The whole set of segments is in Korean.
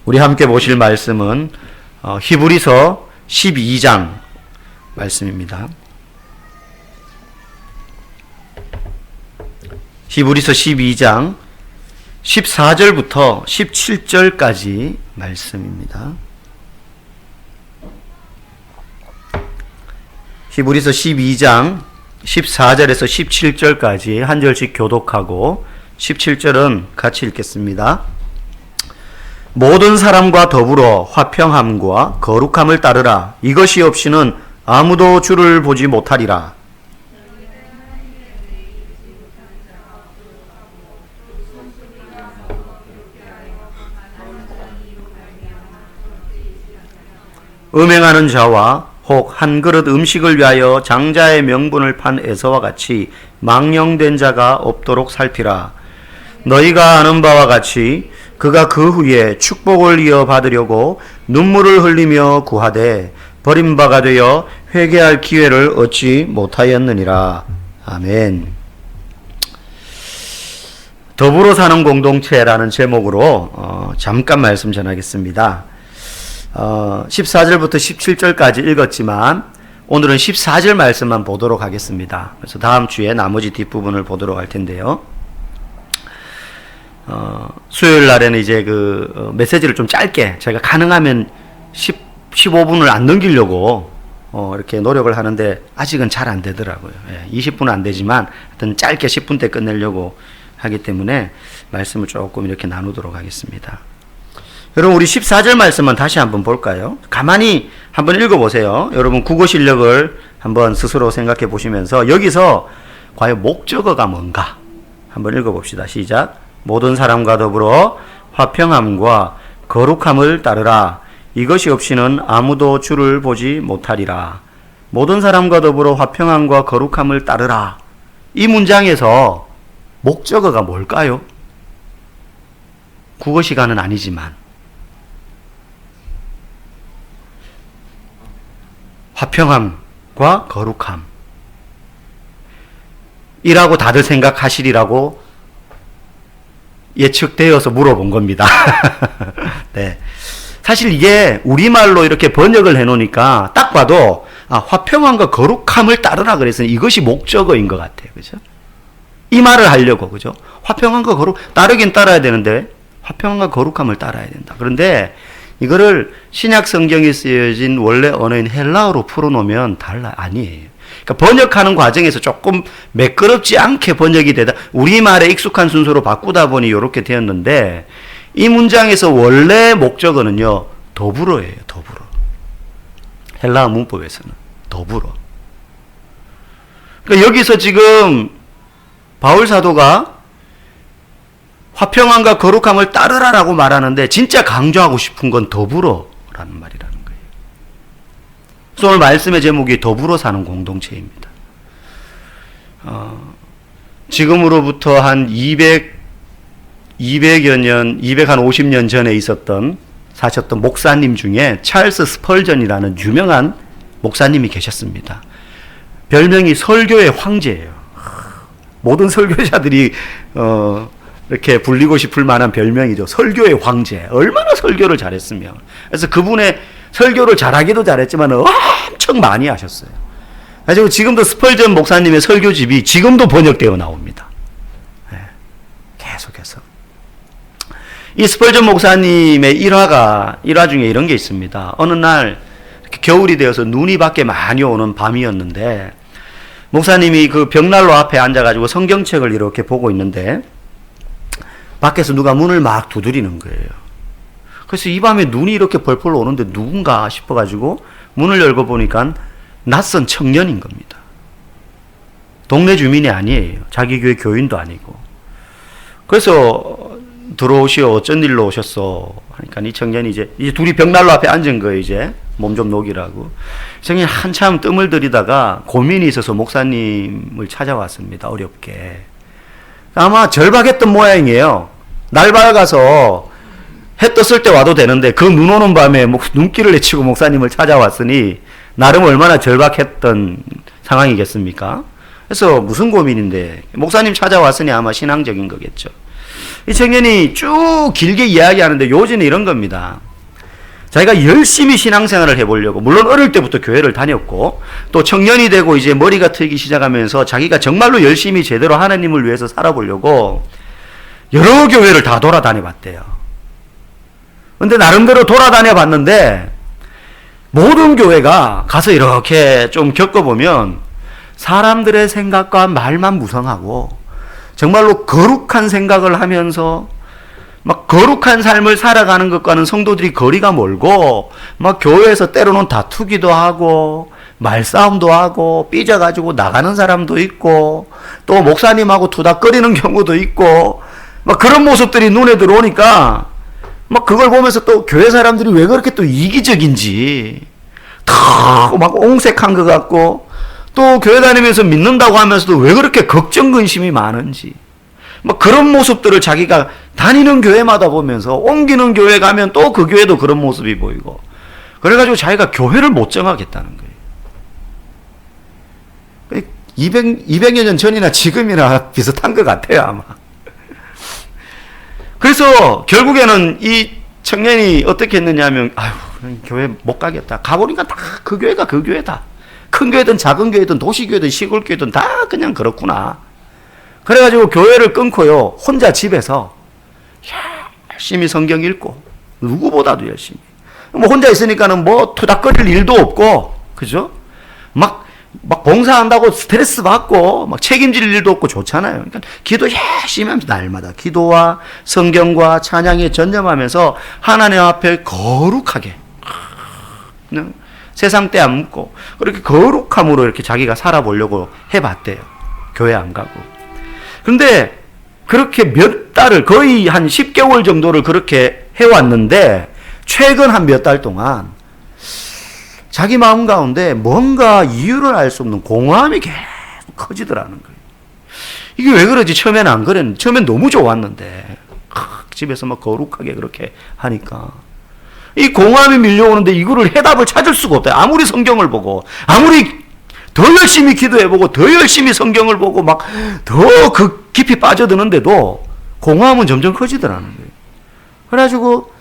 우리 함께 보실 말씀은 히브리서 12장 말씀입니다. 히브리서 12장 14절부터 17절까지 말씀입니다. 히브리서 12장 14절에서 17절까지 한 절씩 교독하고 17절은 같이 읽겠습니다. 모든 사람과 더불어 화평함과 거룩함을 따르라. 이것이 없이는 아무도 주를 보지 못하리라. 음행하는 자와 혹 한 그릇 음식을 위하여 장자의 명분을 판 에서와 같이 망령된 자가 없도록 살피라. 너희가 아는 바와 같이 그가 그 후에 축복을 이어받으려고 눈물을 흘리며 구하되 버림바가 되어 회개할 기회를 얻지 못하였느니라. 아멘. 더불어 사는 공동체라는 제목으로 잠깐 말씀 전하겠습니다. 14절부터 17절까지 읽었지만 오늘은 14절 말씀만 보도록 하겠습니다. 그래서 다음 주에 나머지 뒷부분을 보도록 할 텐데요. 수요일 날에는 이제 메시지를 좀 짧게 제가 가능하면 15분을 안 넘기려고 이렇게 노력을 하는데 아직은 잘 안 되더라고요. 20분은 안 되지만 하여튼 짧게 10분대 끝내려고 하기 때문에 말씀을 조금 이렇게 나누도록 하겠습니다. 여러분, 우리 14절 말씀만 다시 한번 볼까요? 가만히 한번 읽어보세요. 여러분, 국어 실력을 한번 스스로 생각해 보시면서 여기서 과연 목적어가 뭔가 한번 읽어봅시다. 시작. 모든 사람과 더불어 화평함과 거룩함을 따르라. 이것이 없이는 아무도 주를 보지 못하리라. 모든 사람과 더불어 화평함과 거룩함을 따르라. 이 문장에서 목적어가 뭘까요? 국어 시간은 아니지만 화평함과 거룩함 이라고 다들 생각하시리라고 예측되어서 물어본 겁니다. 네. 사실 이게 우리말로 이렇게 번역을 해놓으니까 딱 봐도 화평함과 거룩함을 따르라 그래서 이것이 목적어인 것 같아요. 그죠? 이 말을 하려고, 그죠? 화평함과 따르긴 따라야 되는데 화평함과 거룩함을 따라야 된다. 그런데 이거를 신약 성경에 쓰여진 원래 언어인 헬라어로 풀어놓으면 아니에요. 그러니까 번역하는 과정에서 조금 매끄럽지 않게 번역이 되다 우리말에 익숙한 순서로 바꾸다 보니 이렇게 되었는데 이 문장에서 원래 목적어는요 더불어예요. 더불어. 헬라어 문법에서는 더불어. 그러니까 여기서 지금 바울 사도가 화평함과 거룩함을 따르라라고 말하는데 진짜 강조하고 싶은 건 더불어라는 말이라는 거예요. 그래서 오늘 말씀의 제목이 더불어 사는 공동체입니다. 지금으로부터 한 200여 년, 250년 전에 사셨던 목사님 중에 찰스 스펄전이라는 유명한 목사님이 계셨습니다. 별명이 설교의 황제예요. 모든 설교자들이 이렇게 불리고 싶을 만한 별명이죠. 설교의 황제. 얼마나 설교를 잘했으면. 그래서 그분의 설교를 잘하기도 잘했지만 엄청 많이 하셨어요. 그래서 지금도 스펄전 목사님의 설교집이 지금도 번역되어 나옵니다. 네. 계속해서. 이 스펄전 목사님의 일화 중에 이런 게 있습니다. 어느 날 이렇게 겨울이 되어서 눈이 밖에 많이 오는 밤이었는데 목사님이 그 벽난로 앞에 앉아가지고 성경책을 이렇게 보고 있는데 밖에서 누가 문을 막 두드리는 거예요. 그래서 이 밤에 눈이 이렇게 벌벌 오는데 누군가 싶어가지고 문을 열고 보니까 낯선 청년인 겁니다. 동네 주민이 아니에요. 자기 교회 교인도 아니고. 그래서 들어오시오. 어쩐 일로 오셨어? 하니까 이 청년이 이제 둘이 벽난로 앞에 앉은 거예요. 이제 몸 좀 녹이라고. 청년이 한참 뜸을 들이다가 고민이 있어서 목사님을 찾아왔습니다. 어렵게. 아마 절박했던 모양이에요. 날 밝아서 해 떴을 때 와도 되는데 그 눈 오는 밤에 눈길을 내치고 목사님을 찾아왔으니 나름 얼마나 절박했던 상황이겠습니까? 그래서 무슨 고민인데 목사님 찾아왔으니 아마 신앙적인 거겠죠. 이 청년이 쭉 길게 이야기하는데 요지는 이런 겁니다. 자기가 열심히 신앙생활을 해보려고, 물론 어릴 때부터 교회를 다녔고 또 청년이 되고 이제 머리가 트이기 시작하면서 자기가 정말로 열심히 제대로 하나님을 위해서 살아보려고 여러 교회를 다 돌아다녀 봤대요. 근데 나름대로 돌아다녀 봤는데 모든 교회가 가서 이렇게 좀 겪어보면 사람들의 생각과 말만 무성하고 정말로 거룩한 생각을 하면서 막 거룩한 삶을 살아가는 것과는 성도들이 거리가 멀고 막 교회에서 때로는 다투기도 하고 말싸움도 하고 삐져가지고 나가는 사람도 있고 또 목사님하고 투닥거리는 경우도 있고 막 그런 모습들이 눈에 들어오니까 막 그걸 보면서 또 교회 사람들이 왜 그렇게 또 이기적인지 막 옹색한 것 같고 또 교회 다니면서 믿는다고 하면서도 왜 그렇게 걱정 근심이 많은지 막 그런 모습들을 자기가 다니는 교회마다 보면서 옮기는 교회 가면 또 그 교회도 그런 모습이 보이고 그래가지고 자기가 교회를 못 정하겠다는 거예요. 200여 년 전이나 지금이나 비슷한 것 같아요 아마. 그래서 결국에는 이 청년이 어떻게 했느냐 하면 아유 교회 못 가겠다. 가보니까 다 그 교회가 그 교회다. 큰 교회든 작은 교회든 도시교회든 시골교회든 다 그냥 그렇구나. 그래가지고 교회를 끊고요 혼자 집에서 열심히 성경 읽고 누구보다도 열심히 뭐 혼자 있으니까는 뭐 투닥거릴 일도 없고 그죠? 막 봉사한다고 스트레스 받고 막 책임질 일도 없고 좋잖아요. 그러니까 기도 열심히 하면서 날마다 기도와 성경과 찬양에 전념하면서 하나님 앞에 거룩하게 그냥 세상 때 안 묻고 그렇게 거룩함으로 이렇게 자기가 살아보려고 해봤대요. 교회 안 가고. 그런데 그렇게 몇 달을 거의 한 10개월 정도를 그렇게 해왔는데 최근 한 몇 달 동안 자기 마음 가운데 뭔가 이유를 알 수 없는 공허함이 계속 커지더라는 거예요. 이게 왜 그러지? 처음에는 안 그랬는데 처음엔 너무 좋았는데 집에서 막 거룩하게 그렇게 하니까 이 공허함이 밀려오는데 이거를 해답을 찾을 수가 없다. 아무리 성경을 보고 아무리 더 열심히 기도해보고 더 열심히 성경을 보고 막 더 그 깊이 빠져드는데도 공허함은 점점 커지더라는 거예요. 그래가지고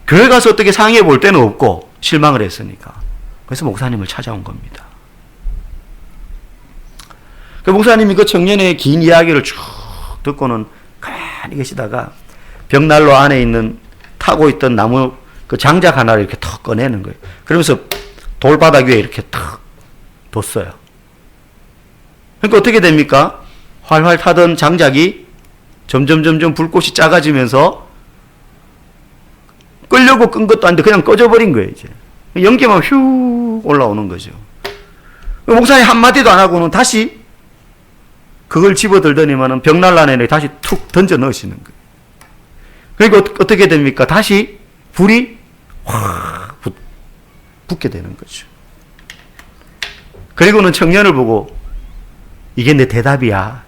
교회 가서 어떻게 상의해 볼 때는 없고 실망을 했으니까 그래서 목사님을 찾아온 겁니다. 그 목사님이 그 청년의 긴 이야기를 쭉 듣고는 가만히 계시다가 벽난로 안에 있는 타고 있던 나무 그 장작 하나를 이렇게 턱 꺼내는 거예요. 그러면서 돌바닥 위에 이렇게 탁 뒀어요. 그러니까 어떻게 됩니까? 활활 타던 장작이 점점 불꽃이 작아지면서 끄려고 끈 것도 아닌데 그냥 꺼져버린 거예요, 이제. 연기만 휘 올라오는 거죠. 목사님 한마디도 안 하고는 다시 그걸 집어들더니만은 벽난로 안에 다시 툭 던져 넣으시는 거예요. 그러니까 어떻게 됩니까? 다시 불이 확 붙게 되는 거죠. 그리고는 청년을 보고 이게 내 대답이야.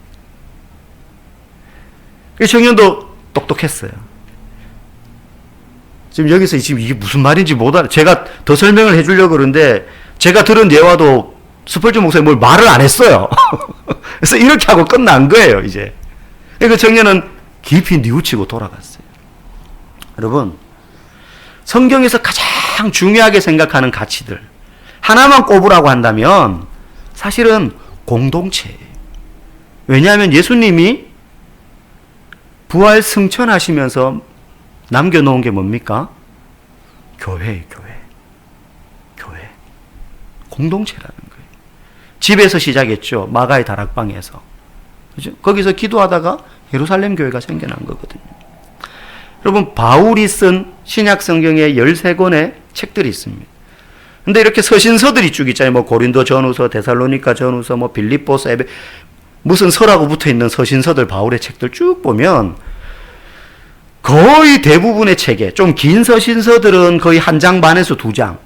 그 청년도 똑똑했어요. 지금 여기서 지금 이게 무슨 말인지 못 알아. 제가 더 설명을 해주려고 그러는데 제가 들은 예화도 스펄전 목사님 뭘 말을 안 했어요. 그래서 이렇게 하고 끝난 거예요, 이제. 그 청년은 깊이 뉘우치고 돌아갔어요. 여러분, 성경에서 가장 중요하게 생각하는 가치들 하나만 꼽으라고 한다면 사실은 공동체예요. 왜냐하면 예수님이 부활 승천하시면서 남겨놓은 게 뭡니까? 교회예요, 교회. 공동체라는 거예요. 집에서 시작했죠. 마가의 다락방에서. 그죠? 거기서 기도하다가 예루살렘 교회가 생겨난 거거든요. 여러분, 바울이 쓴 신약 성경에 13권의 책들이 있습니다. 근데 이렇게 서신서들이 쭉 있잖아요. 뭐 고린도 전후서, 데살로니가 전후서, 뭐 빌립보서, 에베 무슨 서라고 붙어 있는 서신서들, 바울의 책들 쭉 보면 거의 대부분의 책에 좀 긴 서신서들은 거의 한 장 반에서 두 장,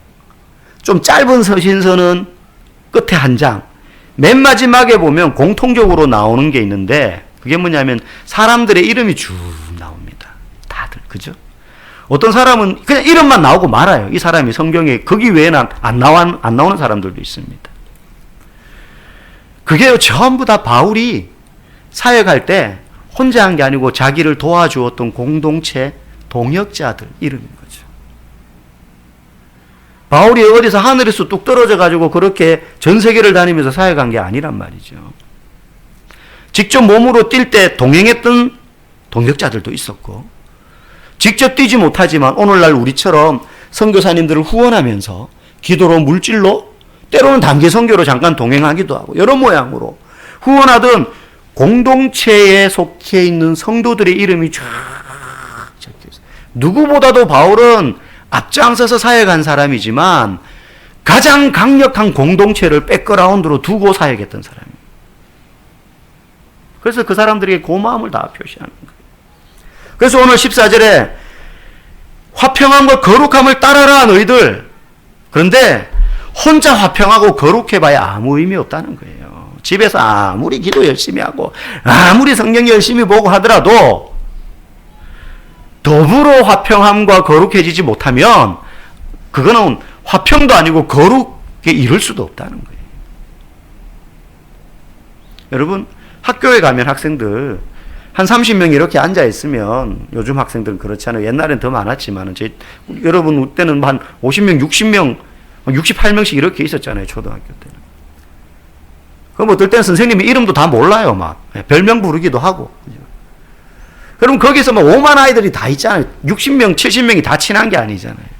좀 짧은 서신서는 끝에 한 장, 맨 마지막에 보면 공통적으로 나오는 게 있는데 그게 뭐냐면 사람들의 이름이 쭉 나옵니다. 다들, 그죠? 어떤 사람은 그냥 이름만 나오고 말아요. 이 사람이 성경에 거기 외에는 안 나오는 사람들도 있습니다. 그게 전부 다 바울이 사역할 때 혼자 한 게 아니고 자기를 도와주었던 공동체 동역자들 이름인 거죠. 바울이 어디서 하늘에서 뚝 떨어져 가지고 그렇게 전 세계를 다니면서 사역한 게 아니란 말이죠. 직접 몸으로 뛸 때 동행했던 동역자들도 있었고, 직접 뛰지 못하지만 오늘날 우리처럼 선교사님들을 후원하면서 기도로 물질로 때로는 단기 선교로 잠깐 동행하기도 하고 여러 모양으로 후원하던 공동체에 속해 있는 성도들의 이름이 쫙 적혀 있어요. 누구보다도 바울은 앞장서서 사역한 사람이지만 가장 강력한 공동체를 백그라운드로 두고 사역했던 사람입니다. 그래서 그 사람들에게 고마움을 다 표시하는 거예요. 그래서 오늘 14절에 화평함과 거룩함을 따라라 너희들. 그런데 혼자 화평하고 거룩해봐야 아무 의미 없다는 거예요. 집에서 아무리 기도 열심히 하고 아무리 성경 열심히 보고 하더라도 더불어 화평함과 거룩해지지 못하면 그거는 화평도 아니고 거룩에 이를 수도 없다는 거예요. 여러분, 학교에 가면 학생들 한 30명 이렇게 앉아 있으면, 요즘 학생들은 그렇지 않아요. 옛날엔 더 많았지만 여러분 때는 한 50명, 60명, 68명씩 이렇게 있었잖아요. 초등학교 때는. 그럼 어떨 때는 선생님이 이름도 다 몰라요. 막 별명 부르기도 하고. 그럼 거기서 막 오만 아이들이 다 있잖아요. 60명, 70명이 다 친한 게 아니잖아요.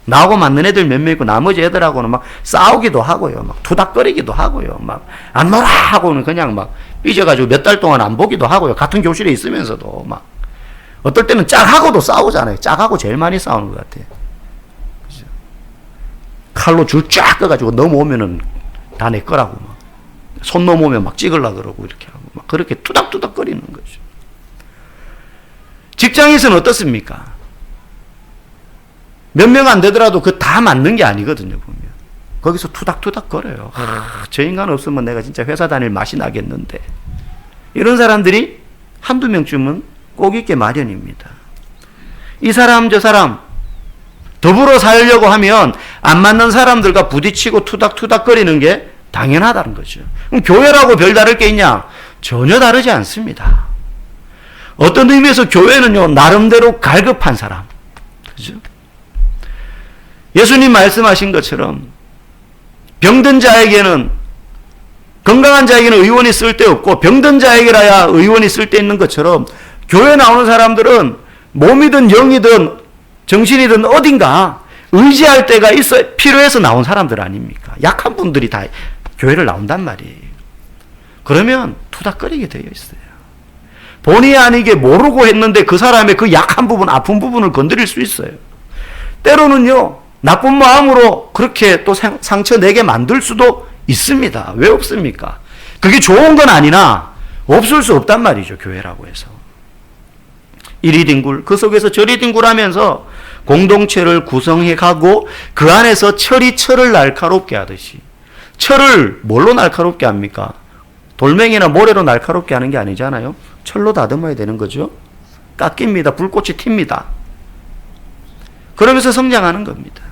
나하고 맞는 애들 몇 명 있고 나머지 애들하고는 막 싸우기도 하고요. 막 투닥거리기도 하고요. 막 안 놀아 하고는 그냥 막 삐져가지고 몇 달 동안 안 보기도 하고요. 같은 교실에 있으면서도 막 어떨 때는 짝하고도 싸우잖아요. 짝하고 제일 많이 싸우는 것 같아요. 그죠? 칼로 줄 쫙 꺼가지고 넘어오면은 다 내 거라고 막 손 넘어오면 막 찍으려고 그러고 이렇게 하고 막 그렇게 투닥투닥거리는 거죠. 직장에서는 어떻습니까? 몇 명 안 되더라도 그 다 맞는 게 아니거든요, 보면. 거기서 투닥투닥 거려요. 저 인간 없으면 내가 진짜 회사 다닐 맛이 나겠는데. 이런 사람들이 한두 명쯤은 꼭 있게 마련입니다. 이 사람, 저 사람, 더불어 살려고 하면 안 맞는 사람들과 부딪히고 투닥투닥 거리는 게 당연하다는 거죠. 그럼 교회라고 별다를 게 있냐? 전혀 다르지 않습니다. 어떤 의미에서 교회는요, 나름대로 갈급한 사람. 그죠? 예수님 말씀하신 것처럼 병든 자에게는, 건강한 자에게는 의원이 쓸데없고 병든 자에게라야 의원이 쓸데있는 것처럼 교회 나오는 사람들은 몸이든 영이든 정신이든 어딘가 의지할 때가 있어 필요해서 나온 사람들 아닙니까? 약한 분들이 다 교회를 나온단 말이에요. 그러면 투닥거리게 되어 있어요. 본의 아니게 모르고 했는데 그 사람의 그 약한 부분, 아픈 부분을 건드릴 수 있어요. 때로는요, 나쁜 마음으로 그렇게 또 상처 내게 만들 수도 있습니다. 왜 없습니까? 그게 좋은 건 아니나 없을 수 없단 말이죠. 교회라고 해서. 이리 뒹굴, 그 속에서 저리 뒹굴하면서 공동체를 구성해 가고 그 안에서 철이 철을 날카롭게 하듯이. 철을 뭘로 날카롭게 합니까? 돌멩이나 모래로 날카롭게 하는 게 아니잖아요. 철로 다듬어야 되는 거죠. 깎입니다. 불꽃이 튑니다. 그러면서 성장하는 겁니다.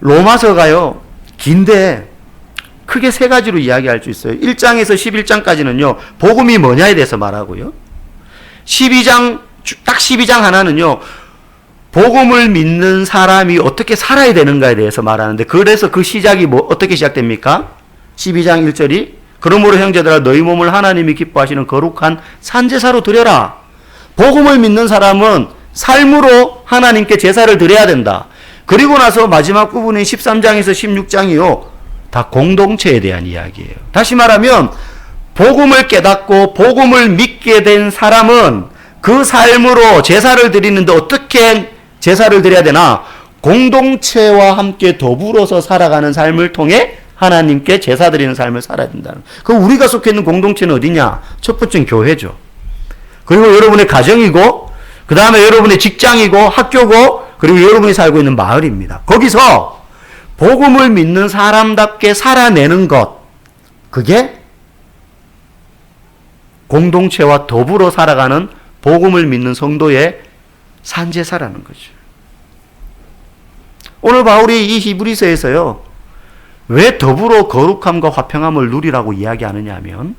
로마서가요, 긴데 크게 세 가지로 이야기할 수 있어요. 1장에서 11장까지는요, 복음이 뭐냐에 대해서 말하고요. 12장, 딱 12장 하나는요, 복음을 믿는 사람이 어떻게 살아야 되는가에 대해서 말하는데, 그래서 그 시작이 어떻게 시작됩니까? 12장 1절이 그러므로 형제들아 너희 몸을 하나님이 기뻐하시는 거룩한 산제사로 드려라. 복음을 믿는 사람은 삶으로 하나님께 제사를 드려야 된다. 그리고 나서 마지막 부분인 13장에서 16장이요. 다 공동체에 대한 이야기예요. 다시 말하면 복음을 깨닫고 복음을 믿게 된 사람은 그 삶으로 제사를 드리는데 어떻게 제사를 드려야 되나? 공동체와 함께 더불어서 살아가는 삶을 통해 하나님께 제사 드리는 삶을 살아야 된다는. 그럼 우리가 속해 있는 공동체는 어디냐? 첫 번째는 교회죠. 그리고 여러분의 가정이고, 그 다음에 여러분의 직장이고, 학교고, 그리고 여러분이 살고 있는 마을입니다. 거기서 복음을 믿는 사람답게 살아내는 것, 그게 공동체와 더불어 살아가는 복음을 믿는 성도의 산제사라는 거죠. 오늘 바울이 이 히브리서에서요, 왜 더불어 거룩함과 화평함을 누리라고 이야기하느냐 하면,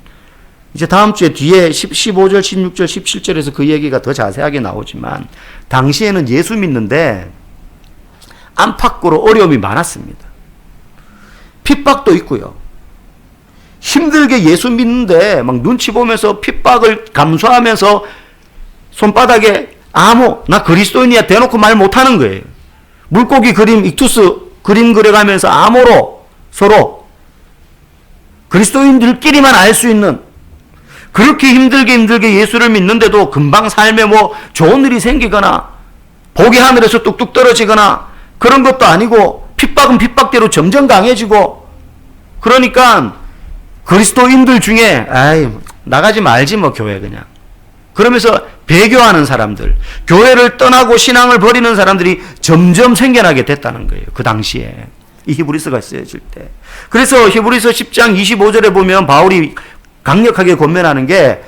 이제 다음 주에 뒤에 15절, 16절, 17절에서 그 얘기가 더 자세하게 나오지만 당시에는 예수 믿는데 안팎으로 어려움이 많았습니다. 핍박도 있고요. 힘들게 예수 믿는데 막 눈치 보면서 핍박을 감수하면서 손바닥에 암호, 나 그리스도인이야 대놓고 말 못하는 거예요. 물고기 그림, 익투스 그림 그려가면서 암호로 서로 그리스도인들끼리만 알 수 있는, 그렇게 힘들게 예수를 믿는데도 금방 삶에 뭐 좋은 일이 생기거나 복이 하늘에서 뚝뚝 떨어지거나 그런 것도 아니고 핍박은 핍박대로 점점 강해지고, 그러니까 그리스도인들 중에 아이 나가지 말지 뭐 교회 그냥 그러면서 배교하는 사람들, 교회를 떠나고 신앙을 버리는 사람들이 점점 생겨나게 됐다는 거예요. 그 당시에 이 히브리서가 쓰여질 때. 그래서 히브리서 10장 25절에 보면 바울이 강력하게 권면하는 게,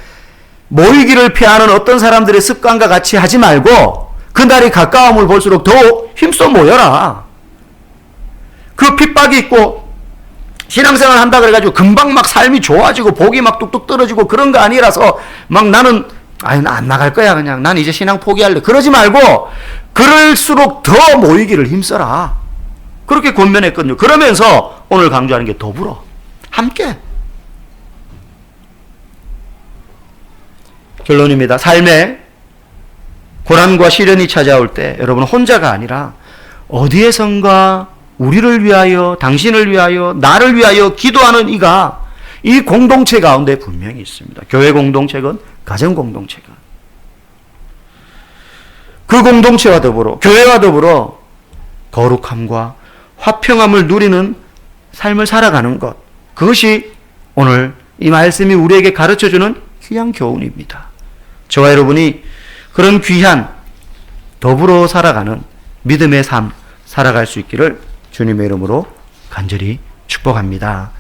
모이기를 피하는 어떤 사람들의 습관과 같이 하지 말고 그날이 가까움을 볼수록 더 힘써 모여라. 그 핍박이 있고 신앙생활 한다 그래가지고 금방 막 삶이 좋아지고 복이 막 뚝뚝 떨어지고 그런 거 아니라서 막 나는 안 나갈 거야 그냥 난 이제 신앙 포기할래 그러지 말고 그럴수록 더 모이기를 힘써라. 그렇게 권면했거든요. 그러면서 오늘 강조하는 게 더불어 함께. 결론입니다. 삶에 고난과 시련이 찾아올 때 여러분 혼자가 아니라 어디에선가 우리를 위하여, 당신을 위하여, 나를 위하여 기도하는 이가 이 공동체 가운데 분명히 있습니다. 교회 공동체건 가정 공동체건. 그 공동체와 더불어, 교회와 더불어 거룩함과 화평함을 누리는 삶을 살아가는 것, 그것이 오늘 이 말씀이 우리에게 가르쳐주는 귀한 교훈입니다. 저와 여러분이 그런 귀한 더불어 살아가는 믿음의 삶 살아갈 수 있기를 주님의 이름으로 간절히 축복합니다.